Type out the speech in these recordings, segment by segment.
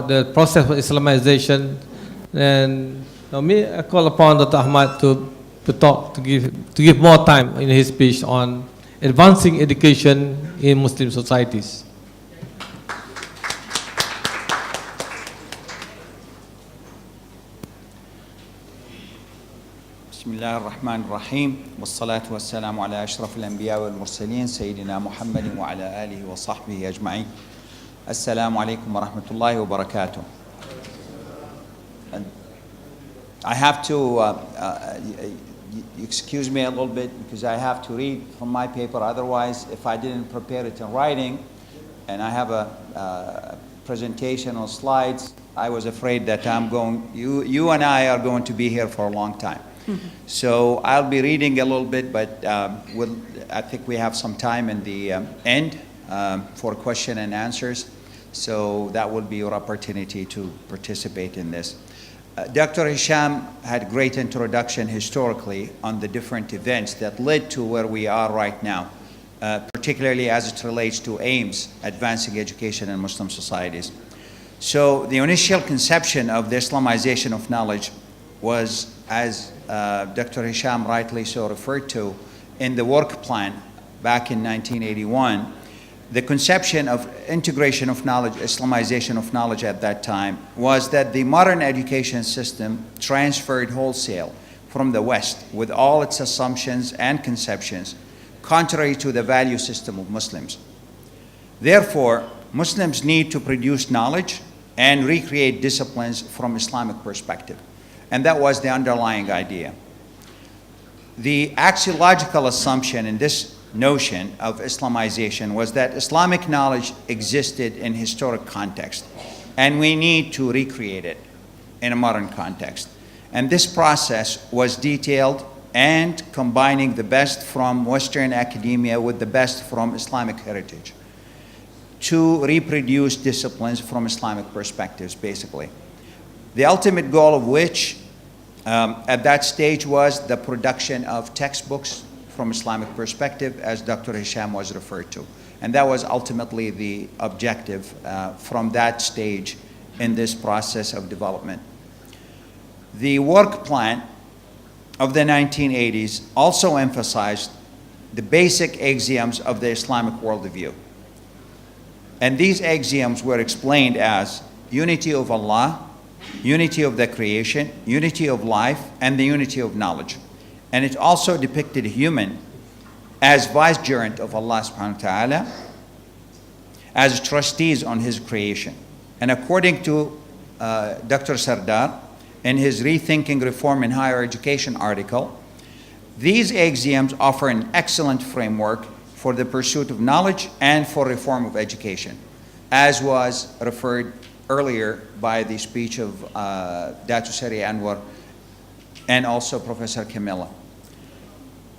the process of Islamization, and I call upon Dr. Ahmed to give more time in his speech on advancing education in Muslim societies. بسم الله الرحمن الرحيم والصلاة والسلام على أشرف الأنبياء والمرسلين سيدنا محمد وعلى آله وصحبه أجمعين. السلام عليكم ورحمة الله وبركاته. I have to excuse me a little bit because I have to read from my paper. Otherwise, if I didn't prepare it in writing and I have a presentation on slides, I was afraid that you and I are going to be here for a long time. So I'll be reading a little bit, but I think we have some time in the end for question and answers. So that will be your opportunity to participate in this. Dr. Hisham had great introduction historically on the different events that led to where we are right now, particularly as it relates to aims, advancing education in Muslim societies. So the initial conception of the Islamization of knowledge was, as Dr. Hisham rightly so referred to, in the work plan back in 1981. The conception of integration of knowledge, Islamization of knowledge at that time, was that the modern education system transferred wholesale from the West with all its assumptions and conceptions, contrary to the value system of Muslims. Therefore, Muslims need to produce knowledge and recreate disciplines from Islamic perspective. And that was the underlying idea. The axiological assumption in this notion of Islamization was that Islamic knowledge existed in historic context, and we need to recreate it in a modern context. And this process was detailed and combining the best from Western academia with the best from Islamic heritage to reproduce disciplines from Islamic perspectives, basically. The ultimate goal of which at that stage was the production of textbooks from Islamic perspective, as Dr. Hisham was referred to. And that was ultimately the objective from that stage in this process of development. The work plan of the 1980s also emphasized the basic axioms of the Islamic worldview. And these axioms were explained as unity of Allah, unity of the creation, unity of life, and the unity of knowledge. And it also depicted human as vicegerent of Allah subhanahu wa ta'ala, as trustees on his creation. And according to Dr. Sardar, in his Rethinking Reform in Higher Education article, these axioms offer an excellent framework for the pursuit of knowledge and for reform of education, as was referred earlier by the speech of Datu Sari Anwar and also Professor Camilla.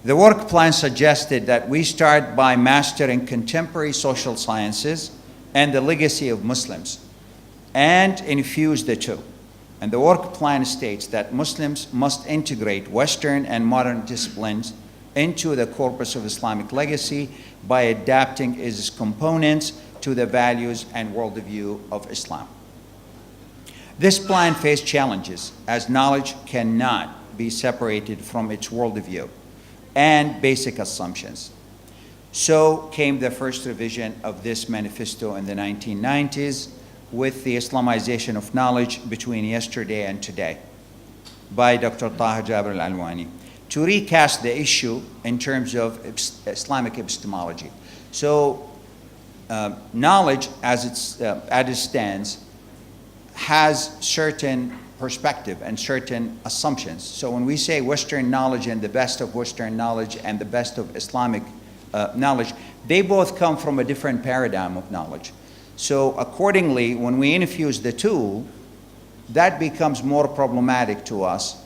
The work plan suggested that we start by mastering contemporary social sciences and the legacy of Muslims and infuse the two. And the work plan states that Muslims must integrate Western and modern disciplines into the corpus of Islamic legacy by adapting its components to the values and worldview of Islam. This plan faced challenges, as knowledge cannot be separated from its worldview and basic assumptions. So came the first revision of this manifesto in the 1990s with the Islamization of knowledge between yesterday and today by Dr. Taha Jabir Alwani to recast the issue in terms of Islamic epistemology. So knowledge as it stands has certain perspective and certain assumptions. So when we say Western knowledge and the best of Western knowledge and the best of Islamic knowledge, they both come from a different paradigm of knowledge. So accordingly, when we infuse the two, that becomes more problematic to us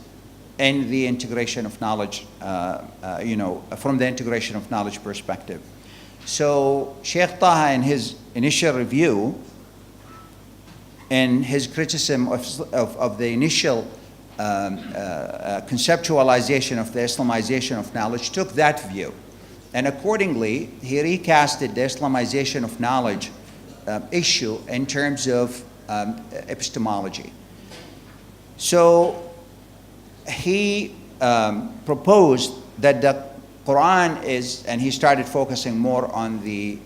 in the integration of knowledge, from the integration of knowledge perspective. So Sheikh Taha, in his initial review, in his criticism of the initial conceptualization of the Islamization of knowledge, took that view. And accordingly, he recasted the Islamization of knowledge issue in terms of epistemology. So he proposed that the Quran is, and he started focusing more on the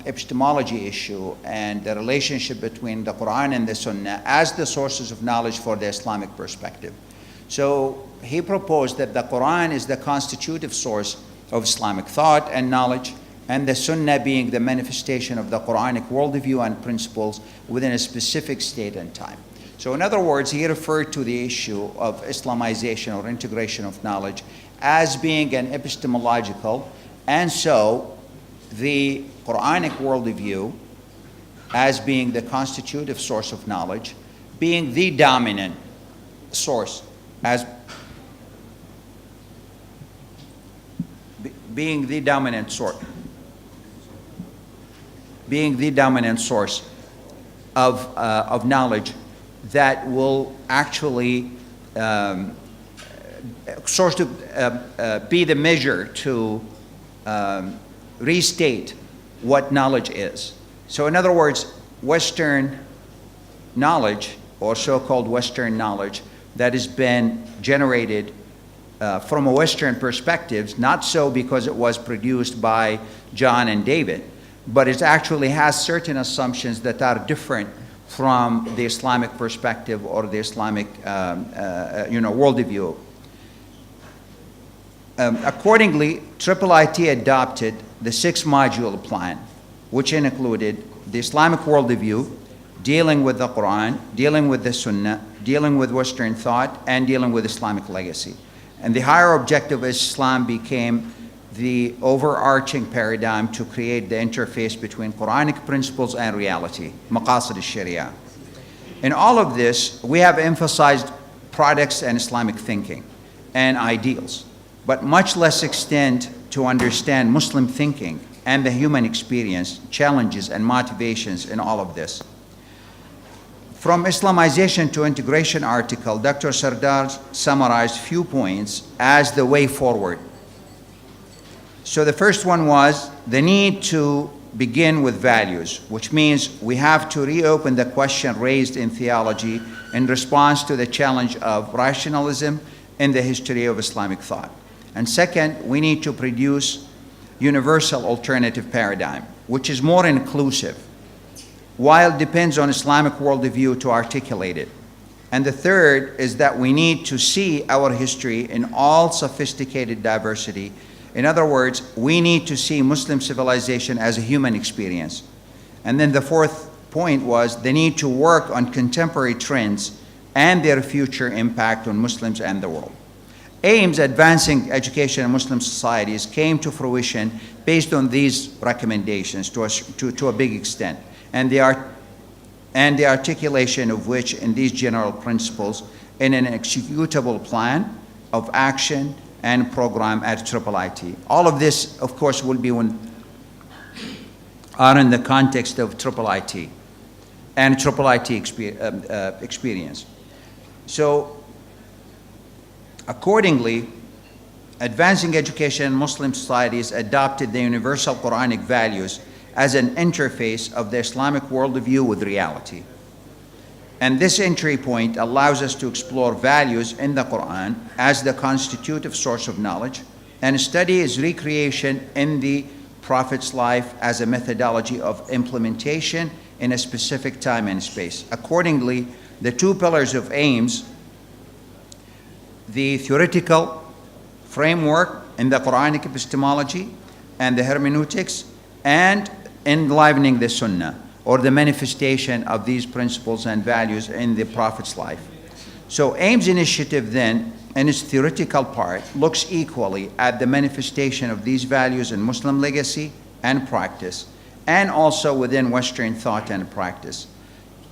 epistemology issue and the relationship between the Quran and the Sunnah as the sources of knowledge for the Islamic perspective. So he proposed that the Quran is the constitutive source of Islamic thought and knowledge, and the Sunnah being the manifestation of the Quranic worldview and principles within a specific state and time. So in other words, he referred to the issue of Islamization or integration of knowledge as being an epistemological, and so the Quranic worldview as being the constitutive source of knowledge, being the dominant source, as being the dominant source, of knowledge that will actually be the measure to restate what knowledge is. So in other words, Western knowledge, or so-called Western knowledge, that has been generated from a Western perspective, not so because it was produced by John and David, but it actually has certain assumptions that are different from the Islamic perspective or the Islamic worldview. Accordingly, IIIT adopted the 6-module plan, which included the Islamic worldview, dealing with the Quran, dealing with the Sunnah, dealing with Western thought, and dealing with Islamic legacy. And the higher objective of Islam became the overarching paradigm to create the interface between Quranic principles and reality, maqasid al-sharia. In all of this, we have emphasized products and Islamic thinking and ideals, but much less extent to understand Muslim thinking and the human experience, challenges, and motivations in all of this. From Islamization to Integration article, Dr. Sardar summarized few points as the way forward. So the first one was the need to begin with values, which means we have to reopen the question raised in theology in response to the challenge of rationalism in the history of Islamic thought. And second, we need to produce universal alternative paradigm, which is more inclusive, while it depends on Islamic worldview to articulate it. And the third is that we need to see our history in all sophisticated diversity. In other words, we need to see Muslim civilization as a human experience. And then the fourth point was the need to work on contemporary trends and their future impact on Muslims and the world. Aims advancing education in Muslim societies came to fruition based on these recommendations to a big extent, and the articulation of which in these general principles in an executable plan of action and program at IIIT. All of this, of course, will be are in the context of IIIT and IIIT experience. So, accordingly, advancing education in Muslim societies adopted the universal Quranic values as an interface of the Islamic worldview with reality. And this entry point allows us to explore values in the Quran as the constitutive source of knowledge, and study its recreation in the Prophet's life as a methodology of implementation in a specific time and space. Accordingly, the two pillars of aims, the theoretical framework in the Quranic epistemology and the hermeneutics, and enlivening the Sunnah, or the manifestation of these principles and values in the Prophet's life. So AIM's initiative then, in its theoretical part, looks equally at the manifestation of these values in Muslim legacy and practice, and also within Western thought and practice.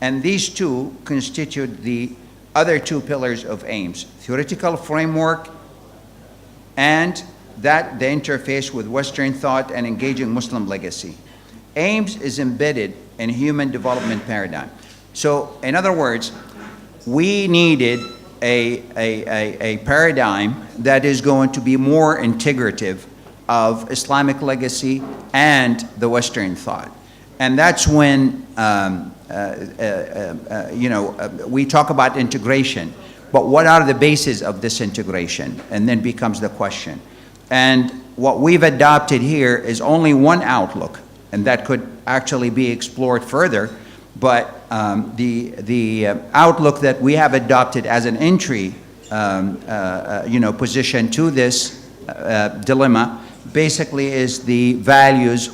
And these two constitute the other two pillars of AIM's, theoretical framework and that the interface with Western thought and engaging Muslim legacy. AIMS is embedded in human development paradigm. So in other words, we needed a paradigm that is going to be more integrative of Islamic legacy and the Western thought. And that's when we talk about integration, but what are the bases of this integration? And then becomes the question. And what we've adopted here is only one outlook, and that could actually be explored further. But the outlook that we have adopted as an entry, position to this dilemma, basically is the values,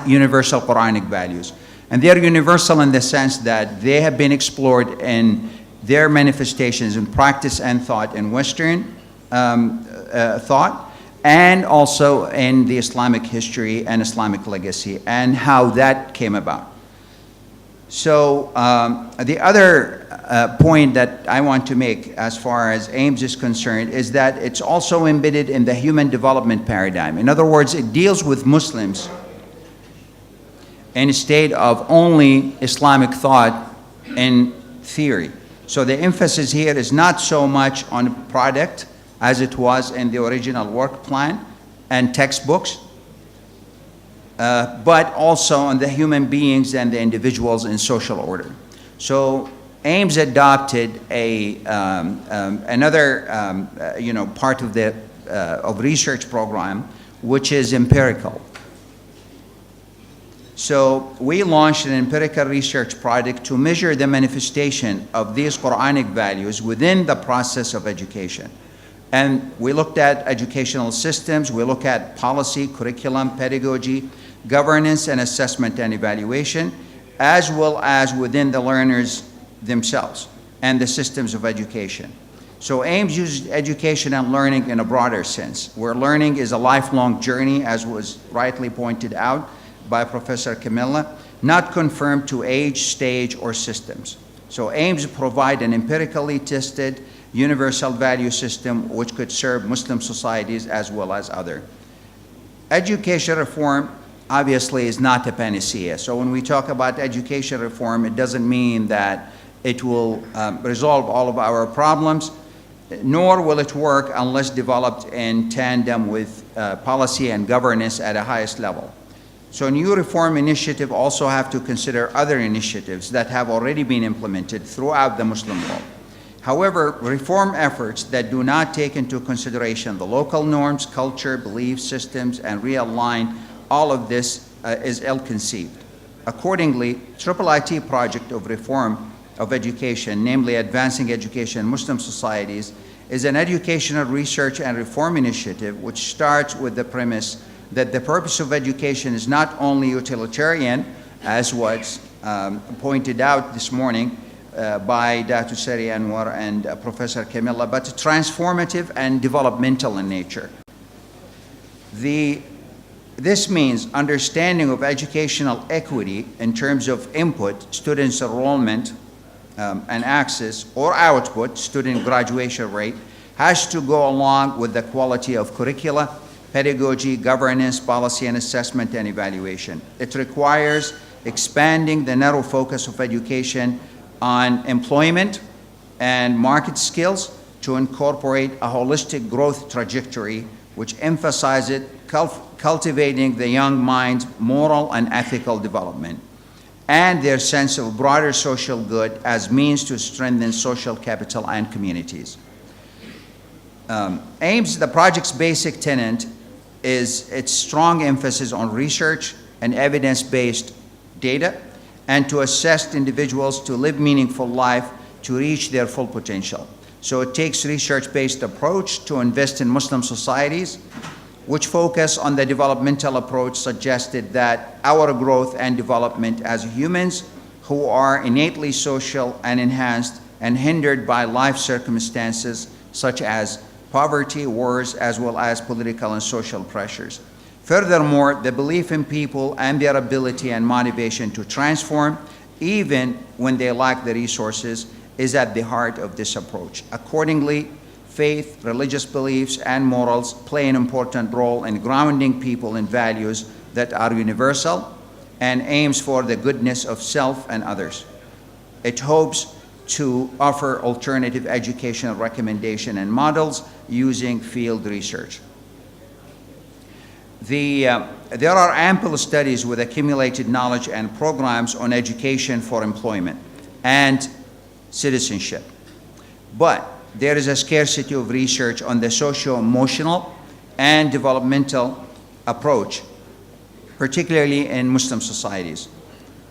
universal Quranic values. And they're universal in the sense that they have been explored in their manifestations in practice and thought in Western thought, and also in the Islamic history and Islamic legacy, and how that came about. So the other point that I want to make as far as AIMS is concerned is that it's also embedded in the human development paradigm. In other words, it deals with Muslims instead of only Islamic thought in theory. So the emphasis here is not so much on product as it was in the original work plan and textbooks, but also on the human beings and the individuals in social order. So AIMS adopted another part of the research program, which is empirical. So we launched an empirical research project to measure the manifestation of these Quranic values within the process of education. And we looked at educational systems, we looked at policy, curriculum, pedagogy, governance and assessment and evaluation, as well as within the learners themselves and the systems of education. So AIMS uses education and learning in a broader sense, where learning is a lifelong journey, as was rightly pointed out by Professor Camilla, not confined to age, stage, or systems. So AIMS provide an empirically tested universal value system which could serve Muslim societies as well as other. Education reform obviously is not a panacea. So when we talk about education reform, it doesn't mean that it will resolve all of our problems, nor will it work unless developed in tandem with policy and governance at a highest level. So new reform initiatives also have to consider other initiatives that have already been implemented throughout the Muslim world. However, reform efforts that do not take into consideration the local norms, culture, belief systems, and realign all of this is ill-conceived. Accordingly, IIIT project of reform of education, namely Advancing Education in Muslim Societies, is an educational research and reform initiative which starts with the premise that the purpose of education is not only utilitarian, as was pointed out this morning by Dr. Sari Anwar and Professor Camilla, but transformative and developmental in nature. This means understanding of educational equity in terms of input, students' enrollment and access, or output, student graduation rate, has to go along with the quality of curricula, pedagogy, governance, policy and assessment and evaluation. It requires expanding the narrow focus of education on employment and market skills to incorporate a holistic growth trajectory which emphasizes cultivating the young mind's moral and ethical development and their sense of broader social good as means to strengthen social capital and communities. AIMS, the project's basic tenet, is its strong emphasis on research and evidence-based data and to assess individuals to live meaningful life to reach their full potential. So it takes research-based approach to invest in Muslim societies, which focus on the developmental approach suggested that our growth and development as humans who are innately social and enhanced and hindered by life circumstances such as poverty, wars, as well as political and social pressures. Furthermore, the belief in people and their ability and motivation to transform, even when they lack the resources, is at the heart of this approach. Accordingly, faith, religious beliefs, and morals play an important role in grounding people in values that are universal and aims for the goodness of self and others. It hopes to offer alternative educational recommendation and models using field research. The There are ample studies with accumulated knowledge and programs on education for employment and citizenship. But there is a scarcity of research on the socio-emotional and developmental approach, particularly in Muslim societies.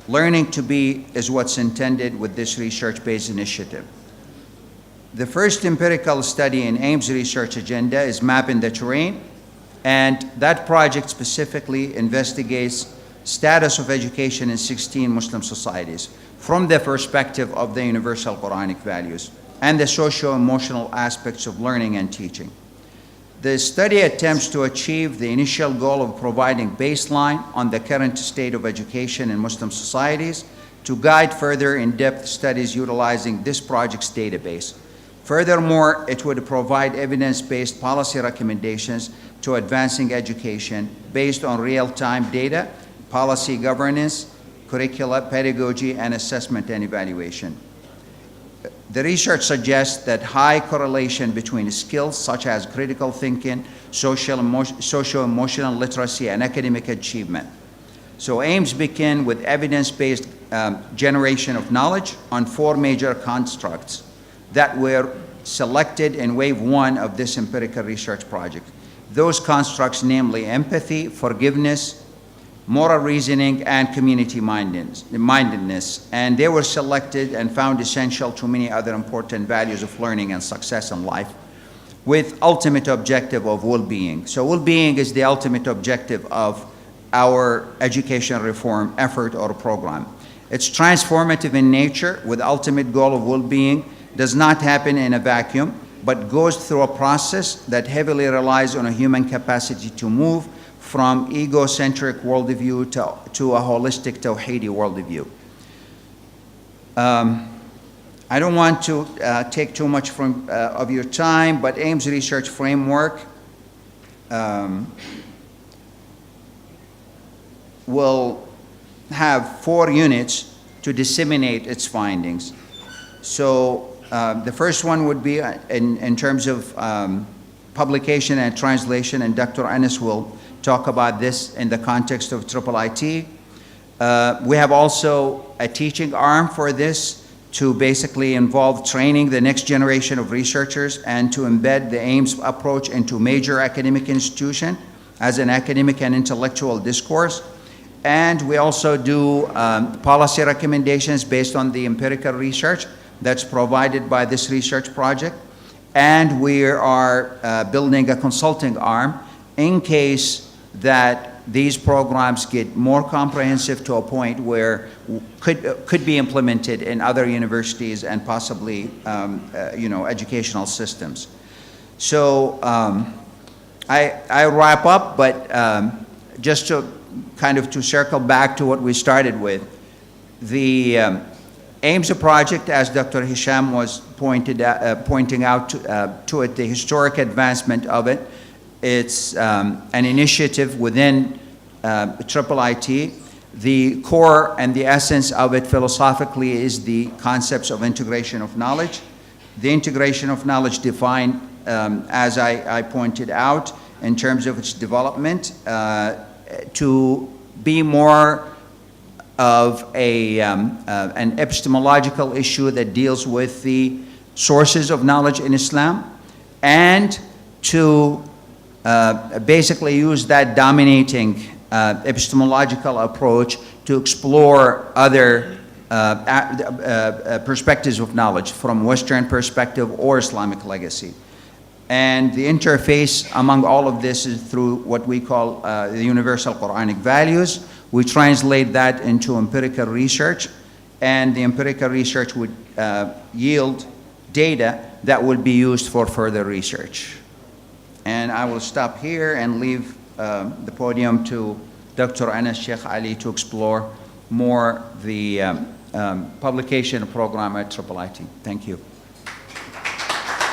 Learning to be is what's intended with this research-based initiative. The first empirical study in AIM's research agenda is Mapping the Terrain, and that project specifically investigates status of education in 16 Muslim societies from the perspective of the universal Quranic values and the socio-emotional aspects of learning and teaching. The study attempts to achieve the initial goal of providing baseline on the current state of education in Muslim societies to guide further in-depth studies utilizing this project's database. Furthermore, it would provide evidence-based policy recommendations to advancing education based on real-time data, policy governance, curricula, pedagogy, and assessment and evaluation. The research suggests that high correlation between skills such as critical thinking, socio-emotional literacy, and academic achievement. So AIMS begin with evidence-based generation of knowledge on 4 major constructs that were selected in wave 1 of this empirical research project. Those constructs, namely empathy, forgiveness, moral reasoning, and community mindedness, and they were selected and found essential to many other important values of learning and success in life, with ultimate objective of well-being. So well-being is the ultimate objective of our education reform effort or program. It's transformative in nature, with ultimate goal of well-being, does not happen in a vacuum, but goes through a process that heavily relies on a human capacity to move from egocentric worldview to a holistic Tawheedi worldview. I don't want to take too much of your time, but AIM's research framework will have 4 units to disseminate its findings. So the first one would be in terms of publication and translation, and Dr. Anas will talk about this in the context of IIIT. We have also a teaching arm for this to basically involve training the next generation of researchers and to embed the AIMS approach into major academic institution as an academic and intellectual discourse. And we also do policy recommendations based on the empirical research that's provided by this research project. And we are building a consulting arm in case that these programs get more comprehensive to a point where could be implemented in other universities and possibly educational systems. So I wrap up, but just to kind of to circle back to what we started with, the AIMS project, as Dr. Hisham was pointing out to it, the historic advancement of it. It's an initiative within IIIT. The core and the essence of it philosophically is the concepts of integration of knowledge. The integration of knowledge defined, as I pointed out, in terms of its development, to be more of an epistemological issue that deals with the sources of knowledge in Islam, and to basically use that dominating epistemological approach to explore other perspectives of knowledge from Western perspective or Islamic legacy. And the interface among all of this is through what we call the universal Quranic values. We translate that into empirical research, and the empirical research would yield data that will be used for further research. And I will stop here and leave the podium to Dr. Anas Sheikh Ali to explore more the publication program at IIIT. Thank you.